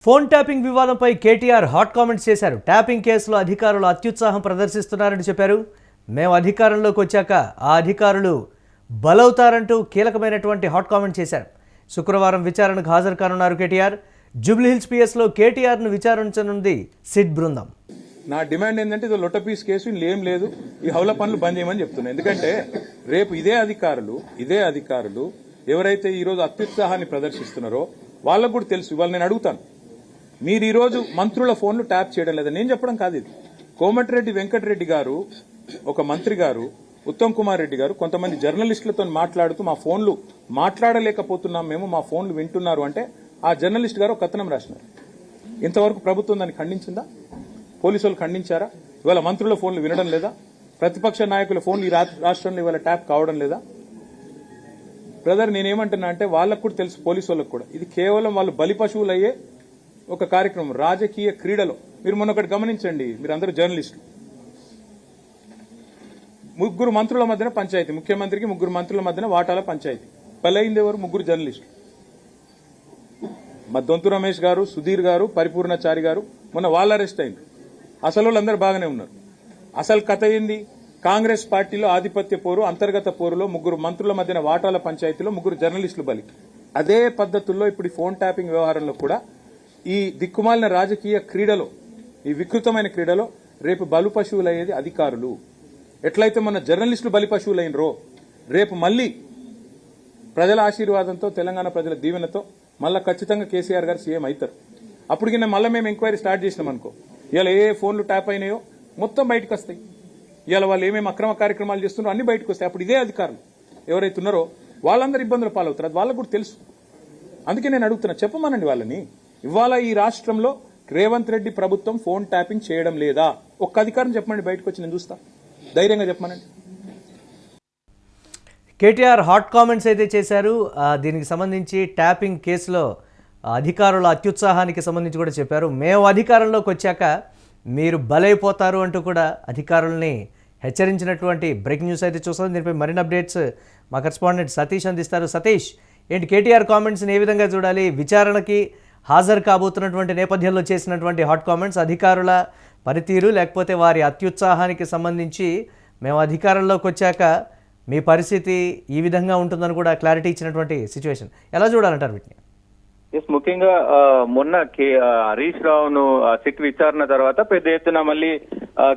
Phone tapping వివాదంపై KTR hot comments చేశారు. Tapping కేసులో అధికారులు అత్యుత్సాహం ప్రదర్శిస్తున్నారని చెప్పారు. మేము అధికారంలోకి వచ్చాక ఆ అధికారులు బలవుతారంటూ కీలకమైనటువంటి హాట్ కామెంట్ చేశారు. శుక్రవారం విచారణకు హాజరు కానున్నారు కేటీఆర్. జూబ్లీహిల్స్ పిఎస్లో కేటీఆర్ను విచారించనుంది సిట్ బృందం. నా డిమాండ్ ఏంటంటే ఇది లొట్టపీస్ కేసు, ఇందులో ఏం లేదు, ఈ హౌల పనులు బంద్ చేయమని చెప్తున్నాను. ఎందుకంటే రేపు ఇదే అధికారులు ఎవరైతే ఈరోజు అత్యుత్సాహాన్ని ప్రదర్శిస్తున్నారో వాళ్ళకు కూడా తెలుసు. ఇవాళ నేను అడుగుతాను, మీరు ఈరోజు మంత్రుల ఫోన్లు ట్యాప్ చేయడం లేదా? నేను చెప్పడం కాదు ఇది. కోమటిరెడ్డి వెంకటరెడ్డి గారు, ఒక మంత్రి గారు, ఉత్తమ్ కుమార్ రెడ్డి గారు కొంతమంది జర్నలిస్టులతో మాట్లాడుతూ మా ఫోన్లు మాట్లాడలేకపోతున్నాం, మేము మా ఫోన్లు వింటున్నారు అంటే ఆ జర్నలిస్ట్ గారు ఒక కథనం రాసినారు. ఇంతవరకు ప్రభుత్వం దాన్ని ఖండించిందా? పోలీసు వాళ్ళు ఖండించారా? ఇవాళ మంత్రుల ఫోన్లు వినడం లేదా? ప్రతిపక్ష నాయకుల ఫోన్లు ఈ రాష్ట్రంలో ఇవాళ ట్యాప్ కావడం లేదా? బ్రదర్, నేనేమంటున్నా అంటే వాళ్ళకు కూడా తెలుసు, పోలీసు వాళ్ళకు కూడా, ఇది కేవలం వాళ్ళు బలి పశువులు అయ్యే ఒక కార్యక్రమం. రాజకీయ క్రీడలో మీరు మొన్న ఒకటి గమనించండి, మీరందరూ జర్నలిస్టులు, ముగ్గురు మంత్రుల మధ్యన పంచాయతీ, ముఖ్యమంత్రికి ముగ్గురు మంత్రుల మధ్యన వాటాల పంచాయతీ. బలైంది ఎవరు? ముగ్గురు జర్నలిస్టులు. మా దొంతు రమేష్ గారు, సుధీర్ గారు, పరిపూర్ణచారి గారు మొన్న వాళ్ళు అరెస్ట్ అయింది. అసలు వాళ్ళందరూ బాగానే ఉన్నారు. అసలు కథ ఏంది? కాంగ్రెస్ పార్టీలో ఆధిపత్య పోరు, అంతర్గత పోరులో ముగ్గురు మంత్రుల మధ్యన వాటాల పంచాయతీలో ముగ్గురు జర్నలిస్టులు బలి. అదే పద్ధతుల్లో ఇప్పుడు ఈ ఫోన్ ట్యాపింగ్ వ్యవహారంలో కూడా ఈ దిక్కుమాలిన రాజకీయ క్రీడలో, ఈ వికృతమైన క్రీడలో రేపు బలు పశువులయ్యేది అధికారులు. ఎట్లయితే మన జర్నలిస్టులు బలి పశువులైనరో రేపు మళ్లీ ప్రజల ఆశీర్వాదంతో, తెలంగాణ ప్రజల దీవెనతో మళ్ళా ఖచ్చితంగా కేసీఆర్ గారు సీఎం అవుతారు. అప్పటికి మళ్ళీ మేము ఎంక్వైరీ స్టార్ట్ చేసినాం అనుకో, ఇవాళ ఏ ఫోన్లు ట్యాప్ అయినాయో మొత్తం బయటకు వస్తాయి. ఇవాళ వాళ్ళు ఏమేమి అక్రమ కార్యక్రమాలు చేస్తున్నారో అన్ని బయటకు వస్తాయి. అప్పుడు ఇదే అధికారులు ఎవరైతే ఉన్నారో వాళ్ళందరూ ఇబ్బందులు పాలవుతారు. అది వాళ్ళకు కూడా తెలుసు. అందుకే నేను అడుగుతున్నా, చెప్పమనండి వాళ్ళని. ఇవాళ ఈ రాష్ట్రంలో రేవంత్ రెడ్డి ప్రభుత్వం ఫోన్ ట్యాపింగ్ చేయడం లేదా? ఒక్క అధికారం చెప్పమండి, బయటకు వచ్చి నేను చూస్తా. ధైర్యంగా చెప్పమనండి. కేటీఆర్ హాట్ కామెంట్స్ అయితే చేశారు. దీనికి సంబంధించి ట్యాపింగ్ కేసులో అధికారుల అత్యుత్సాహానికి సంబంధించి కూడా చెప్పారు. మేము అధికారంలోకి వచ్చాక మీరు బలైపోతారు అంటూ కూడా అధికారుల్ని హెచ్చరించినటువంటి బ్రేకింగ్ న్యూస్ అయితే చూస్తాం. దీనిపై మరిన్ని అప్డేట్స్ మా కరెస్పాండెంట్ సతీష్ అందిస్తారు. సతీష్, ఏంటి కేటీఆర్ కామెంట్స్ని ఏ విధంగా చూడాలి? విచారణకి హాజరు కాబోతున్నటువంటి నేపథ్యంలో చేసినటువంటి హాట్ కామెంట్స్, అధికారుల పనితీరు లేకపోతే వారి అత్యుత్సాహానికి సంబంధించి మేము అధికారంలోకి వచ్చాక మీ పరిస్థితి ఈ విధంగా ఉంటుందని కూడా క్లారిటీ ఇచ్చినటువంటి సిచ్యువేషన్, ఎలా చూడాలంటారు వీటిని? ముఖ్యంగా మొన్న హరీష్ రావును సిట్ విచారణ తర్వాత పెద్ద ఎత్తున మళ్ళీ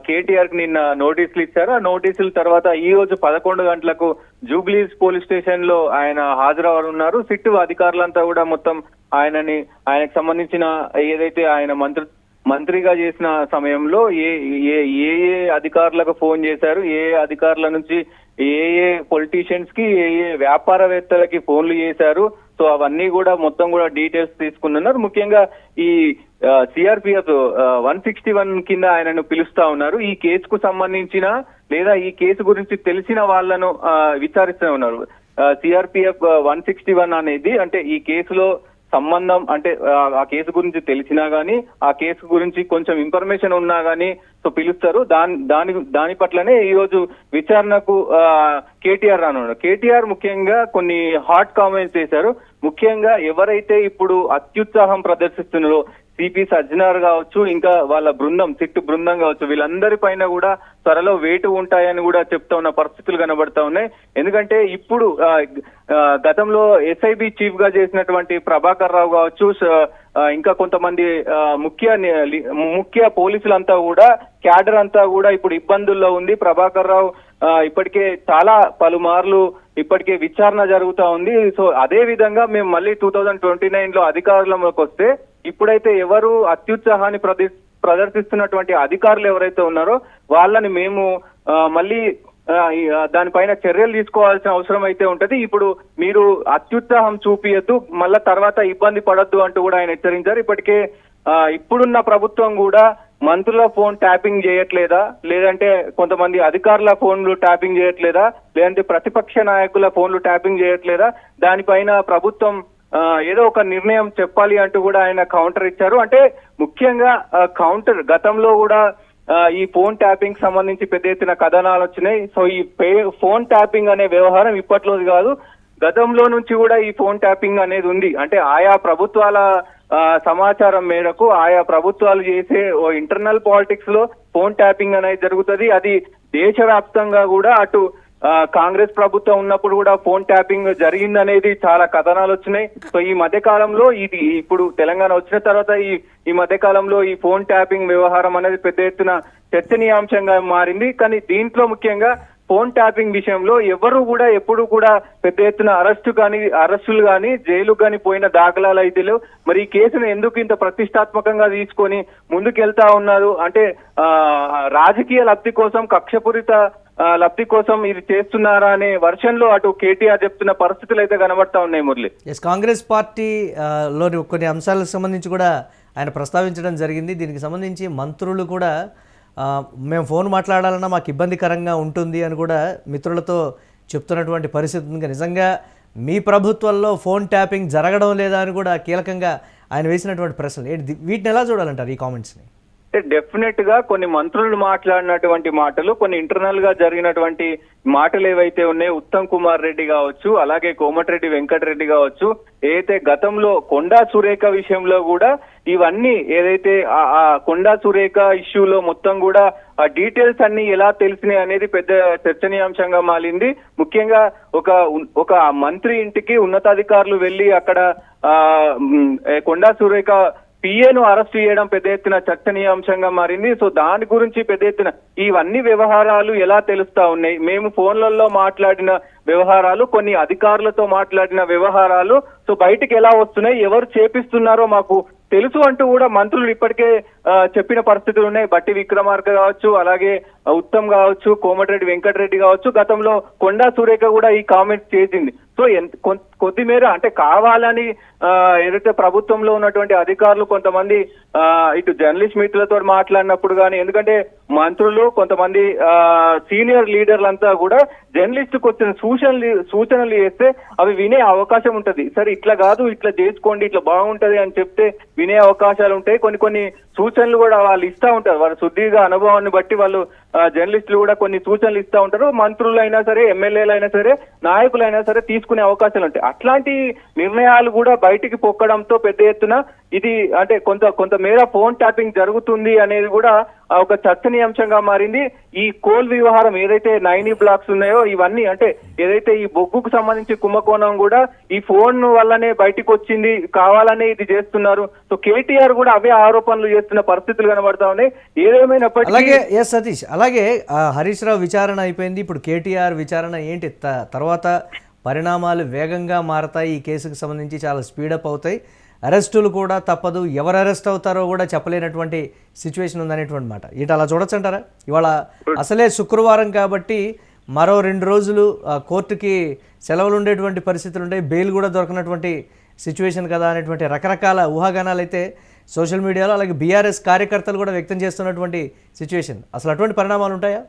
కేటీఆర్ కి నిన్న నోటీసులు ఇచ్చారు. ఆ నోటీసుల తర్వాత ఈ రోజు 11 గంటలకు జూబ్లీస్ పోలీస్ స్టేషన్ లో ఆయన హాజరవనున్నారు. సిట్ అధికారులంతా కూడా మొత్తం ఆయనకు సంబంధించిన ఏదైతే ఆయన మంత్రిగా చేసిన సమయంలో ఏ ఏ ఏ అధికారులకు ఫోన్ చేశారు, ఏ అధికారుల నుంచి ఏ పొలిటీషియన్స్ కి, ఏ వ్యాపారవేత్తలకి ఫోన్లు చేశారు, సో అవన్నీ కూడా మొత్తం కూడా డీటెయిల్స్ తీసుకున్నారు. ముఖ్యంగా ఈ సిఆర్పిఎఫ్ 161 కింద ఆయనను పిలుస్తా ఉన్నారు. ఈ కేసుకు సంబంధించిన లేదా ఈ కేసు గురించి తెలిసిన వాళ్లను విచారిస్తూ ఉన్నారు. సిఆర్పిఎఫ్ 161 అనేది అంటే ఈ కేసులో సంబంధం అంటే ఆ కేసు గురించి తెలిసినా గానీ, ఆ కేసు గురించి కొంచెం ఇన్ఫర్మేషన్ ఉన్నా గానీ సో పిలుస్తారు. దాని పట్లనే ఈ రోజు విచారణకు కేటీఆర్ రానున్నారు. కేటీఆర్ ముఖ్యంగా కొన్ని హాట్ కామెంట్స్ చేశారు. ముఖ్యంగా ఎవరైతే ఇప్పుడు అత్యుత్సాహం ప్రదర్శిస్తున్నారో సిపి సజ్జనార్ కావచ్చు, ఇంకా వాళ్ళ బృందం, సిట్టు బృందం కావచ్చు, వీళ్ళందరి పైన కూడా త్వరలో వేటు ఉంటాయని కూడా చెప్తా ఉన్న పరిస్థితులు కనబడతా ఉన్నాయి. ఎందుకంటే ఇప్పుడు గతంలో ఎస్ఐబి చీఫ్ గా చేసినటువంటి ప్రభాకర్ రావు కావచ్చు, ఇంకా కొంతమంది ముఖ్య పోలీసులంతా కూడా, క్యాడర్ అంతా కూడా ఇప్పుడు ఇబ్బందుల్లో ఉంది. ప్రభాకర్ రావు ఇప్పటికే చాలా పలుమార్లు ఇప్పటికే విచారణ జరుగుతా ఉంది. సో అదే విధంగా మేము మళ్ళీ 2029 లో అధికారంలోకి వస్తే ఇప్పుడైతే ఎవరు అత్యుత్సాహాన్ని ప్రదర్శిస్తున్నటువంటి అధికారులు ఎవరైతే ఉన్నారో వాళ్ళని మేము మళ్ళీ దానిపైన చర్యలు తీసుకోవాల్సిన అవసరం అయితే ఉంటది. ఇప్పుడు మీరు అత్యుత్సాహం చూపియద్దు, మళ్ళా తర్వాత ఇబ్బంది పడొద్దు అంటూ కూడా ఆయన హెచ్చరించారు. ఇప్పటికే ఇప్పుడున్న ప్రభుత్వం కూడా మంత్రుల ఫోన్ ట్యాపింగ్ చేయట్లేదా, లేదంటే కొంతమంది అధికారుల ఫోన్లు ట్యాపింగ్ చేయట్లేదా, లేదంటే ప్రతిపక్ష నాయకుల ఫోన్లు ట్యాపింగ్ చేయట్లేదా, దానిపైన ప్రభుత్వం ఏదో ఒక నిర్ణయం చెప్పాలి అంటూ కూడా ఆయన కౌంటర్ ఇచ్చారు. అంటే ముఖ్యంగా కౌంటర్ గతంలో కూడా ఈ ఫోన్ ట్యాపింగ్ సంబంధించి పెద్ద ఎత్తున కథనాలు వచ్చినాయి. సో ఈ ఫోన్ ట్యాపింగ్ అనే వ్యవహారం ఇప్పట్లోది కాదు, గతంలో నుంచి కూడా ఈ ఫోన్ ట్యాపింగ్ అనేది ఉంది. అంటే ఆయా ప్రభుత్వాల సమాచారం మేరకు ఆయా ప్రభుత్వాలు చేసే ఓ ఇంటర్నల్ పాలిటిక్స్ లో ఫోన్ ట్యాపింగ్ అనేది జరుగుతుంది. అది దేశవ్యాప్తంగా కూడా అటు కాంగ్రెస్ ప్రభుత్వం ఉన్నప్పుడు కూడా ఫోన్ ట్యాపింగ్ జరిగిందనేది చాలా కథనాలు వచ్చినాయి. సో ఈ మధ్య కాలంలో ఇది ఇప్పుడు తెలంగాణ వచ్చిన తర్వాత ఈ మధ్య కాలంలో ఈ ఫోన్ ట్యాపింగ్ వ్యవహారం అనేది పెద్ద ఎత్తున చర్చనీయాంశంగా మారింది. కానీ దీంట్లో ముఖ్యంగా ఫోన్ ట్యాపింగ్ విషయంలో ఎవరు కూడా ఎప్పుడు కూడా పెద్ద ఎత్తున అరెస్టులు కానీ జైలు కానీ పోయిన దాఖలాలు అయితే లేవు. మరి ఈ కేసును ఎందుకు ఇంత ప్రతిష్టాత్మకంగా తీసుకొని ముందుకెళ్తా ఉన్నారు అంటే రాజకీయ లబ్ధి కోసం, కక్షపూరిత లబ్ధి కోసం ఇది చేస్తున్నారా అనే వర్షన్లో అటు కేటీఆర్ చెప్తున్న పరిస్థితులు అయితే కనబడతా ఉన్నాయి మురళి. కాంగ్రెస్ పార్టీ లోని కొన్ని అంశాలకు సంబంధించి కూడా ఆయన ప్రస్తావించడం జరిగింది. దీనికి సంబంధించి మంత్రులు కూడా మేము ఫోన్ మాట్లాడాలన్నా మాకు ఇబ్బందికరంగా ఉంటుంది అని కూడా మిత్రులతో చెప్తున్నటువంటి పరిస్థితి ఉంది. నిజంగా మీ ప్రభుత్వంలో ఫోన్ ట్యాపింగ్ జరగడం లేదా అని కూడా కీలకంగా ఆయన వేసినటువంటి ప్రశ్నలు వీటిని ఎలా చూడాలంటారు ఈ కామెంట్స్ని? డెఫినెట్ గా కొన్ని మంత్రులు మాట్లాడినటువంటి మాటలు, కొన్ని ఇంటర్నల్ గా జరిగినటువంటి మాటలు ఏవైతే ఉన్నాయో ఉత్తమ్ కుమార్ రెడ్డి కావచ్చు, అలాగే కోమటిరెడ్డి వెంకటరెడ్డి కావచ్చు, ఏదైతే గతంలో కొండా సురేఖ విషయంలో కూడా ఇవన్నీ ఏదైతే ఆ కొండా సురేఖ ఇష్యూలో మొత్తం కూడా ఆ డీటెయిల్స్ అన్ని ఎలా తెలిసినాయి అనేది పెద్ద చర్చనీయాంశంగా మారింది. ముఖ్యంగా ఒక మంత్రి ఇంటికి ఉన్నతాధికారులు వెళ్లి అక్కడ కొండా సురేఖ పిఏను అరెస్ట్ చేయడం పెద్ద ఎత్తున చర్చనీయాంశంగా మారింది. సో దాని గురించి పెద్ద ఎత్తున ఇవన్నీ వ్యవహారాలు ఎలా తెలుస్తా ఉన్నాయి, మేము ఫోన్లలో మాట్లాడిన వ్యవహారాలు, కొన్ని అధికారులతో మాట్లాడిన వ్యవహారాలు సో బయటికి ఎలా వస్తున్నాయి, ఎవరు చేపిస్తున్నారో మాకు తెలుసు అంటూ కూడా మంత్రులు ఇప్పటికే చెప్పిన పరిస్థితులు ఉన్నాయి. బట్టి విక్రమార్క కావచ్చు, అలాగే ఉత్తమ్ కావచ్చు, కోమటిరెడ్డి వెంకటరెడ్డి కావచ్చు, గతంలో కొండా సురేఖ కూడా ఈ కామెంట్స్ చేసింది. సో కొద్దిమేర అంటే కావాలని ఏదైతే ప్రభుత్వంలో ఉన్నటువంటి అధికారులు కొంతమంది ఇటు జర్నలిస్ట్ మిత్రులతో మాట్లాడినప్పుడు కానీ, ఎందుకంటే మంత్రులు కొంతమంది సీనియర్ లీడర్లంతా కూడా జర్నలిస్టుకు వచ్చిన సూచనలు చేస్తే అవి వినే అవకాశం ఉంటది. సరే ఇట్లా కాదు, ఇట్లా చేసుకోండి, ఇట్లా బాగుంటది అని చెప్తే వినే అవకాశాలు ఉంటాయి. కొన్ని సూచనలు కూడా వాళ్ళు ఇస్తా ఉంటారు. వాళ్ళ సుదీర్ఘ అనుభవాన్ని బట్టి వాళ్ళు జర్నలిస్టులు కూడా కొన్ని సూచనలు ఇస్తా ఉంటారు. మంత్రులైనా సరే, ఎమ్మెల్యేలు అయినా సరే, నాయకులైనా సరే తీసుకునే అవకాశాలు ఉంటాయి. అట్లాంటి నిర్ణయాలు కూడా బయటికి పొక్కడంతో పెద్ద ఎత్తున ఇది అంటే కొంత మేర ఫోన్ ట్యాపింగ్ జరుగుతుంది అనేది కూడా ఒక చర్చనీయాంశంగా మారింది. ఈ కోల్ వ్యవహారం ఏదైతే 9 బ్లాక్స్ ఉన్నాయో ఇవన్నీ అంటే ఏదైతే ఈ బొగ్గుకు సంబంధించి కుంభకోణం కూడా ఈ ఫోన్ వల్లనే బయటకు వచ్చింది, కావాలనే ఇది చేస్తున్నారు. సో కేటీఆర్ కూడా అవే ఆరోపణలు చేస్తున్న పరిస్థితులు కనబడతా ఉన్నాయి. ఏదేమైనప్పటికీ అలాగే సతీష్, అలాగే హరీష్ రావు విచారణ అయిపోయింది, ఇప్పుడు కేటీఆర్ విచారణ ఏంటి తర్వాత పరిణామాలు వేగంగా మారతాయి. ఈ కేసుకు సంబంధించి చాలా స్పీడప్ అవుతాయి, అరెస్టులు కూడా తప్పదు, ఎవరు అరెస్ట్ అవుతారో కూడా చెప్పలేనటువంటి సిచ్యువేషన్ ఉందనేటువంటి మాట. ఇటు అలా చూడొచ్చు అంటారా? ఇవాళ అసలే శుక్రవారం కాబట్టి మరో 2 రోజులు కోర్టుకి సెలవులు ఉండేటువంటి పరిస్థితులు ఉంటాయి, బెయిల్ కూడా దొరకనటువంటి సిచ్యువేషన్ కదా అనేటువంటి రకరకాల ఊహాగానాలు అయితే సోషల్ మీడియాలో అలాగే బీఆర్ఎస్ కార్యకర్తలు కూడా వ్యక్తం చేస్తున్నటువంటి సిచ్యువేషన్. అసలు అటువంటి పరిణామాలు ఉంటాయా?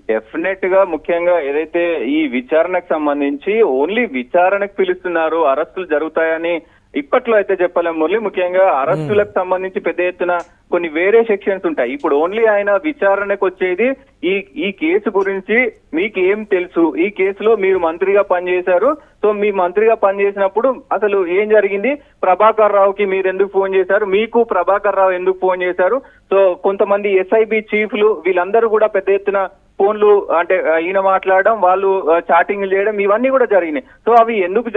డెఫినెట్ గా ముఖ్యంగా ఏదైతే ఈ విచారణకు సంబంధించి ఓన్లీ విచారణకు పిలుస్తున్నారు, అరెస్టులు జరుగుతాయని ఇప్పట్లో అయితే చెప్పలేము మురళి. ముఖ్యంగా అరెస్టులకు సంబంధించి పెద్ద ఎత్తున కొన్ని వేరే సెక్షన్స్ ఉంటాయి. ఇప్పుడు ఓన్లీ ఆయన విచారణకు వచ్చేది ఈ కేసు గురించి మీకు ఏం తెలుసు, ఈ కేసులో మీరు మంత్రిగా పనిచేశారు, సో మీ మంత్రిగా పనిచేసినప్పుడు అసలు ఏం జరిగింది, ప్రభాకర్ రావుకి మీరు ఎందుకు ఫోన్ చేశారు, మీకు ప్రభాకర్ రావు ఎందుకు ఫోన్ చేశారు, సో కొంతమంది ఎస్ఐబి చీఫ్లు వీళ్ళందరూ కూడా పెద్ద ఎత్తున ఫోన్లు అంటే ఈయన మాట్లాడడం, వాళ్ళు చాటింగ్లు చేయడం ఇవన్నీ కూడా జరిగినాయి. సో అవి ఎందుకు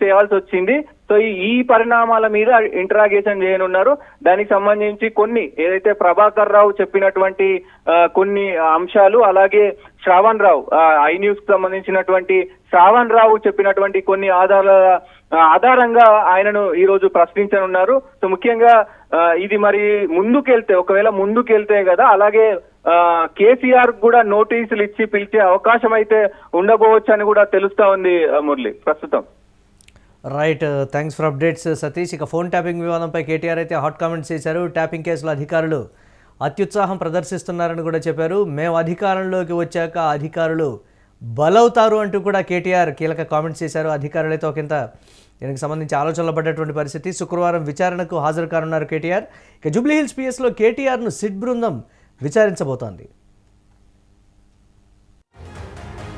చేయాల్సి వచ్చింది, సో ఈ పరిణామాల మీద ఇంటరాగేషన్ చేయనున్నారు. దానికి సంబంధించి కొన్ని ఏదైతే ప్రభాకర్ రావు చెప్పినటువంటి కొన్ని అంశాలు, అలాగే శ్రావణ్ రావు ఐ న్యూస్ కు సంబంధించినటువంటి శ్రావణ్ రావు చెప్పినటువంటి కొన్ని ఆధారంగా ఆయనను ఈ రోజు ప్రశ్నించనున్నారు. సో ముఖ్యంగా ఇది మరి ఒకవేళ ముందుకెళ్తే కదా, అలాగే కేసీఆర్ కూడా నోటీసులు ఇచ్చి పిలిచే అవకాశం అయితే ఉండబోవచ్చు అని కూడా తెలుస్తా ఉంది మురళి ప్రస్తుతం. Right, thanks for updates Satish. ఇక ఫోన్ ట్యాపింగ్ వివాదంపై కేటీఆర్ అయితే హాట్ కామెంట్స్ చేశారు. ట్యాపింగ్ కేసులో అధికారులు అత్యుత్సాహం ప్రదర్శిస్తున్నారని కూడా చెప్పారు. మేము అధికారంలోకి వచ్చాక అధికారులు బలవుతారు అంటూ కూడా కేటీఆర్ కీలక కామెంట్స్ చేశారు. అధికారులైతే ఒకంత దీనికి సంబంధించి ఆలోచనలో పడ్డటువంటి పరిస్థితి. శుక్రవారం విచారణకు హాజరు కానున్నారు కేటీఆర్. ఇక జూబ్లీహిల్స్ పిఎస్లో కేటీఆర్ను సిట్ బృందం విచారించబోతోంది.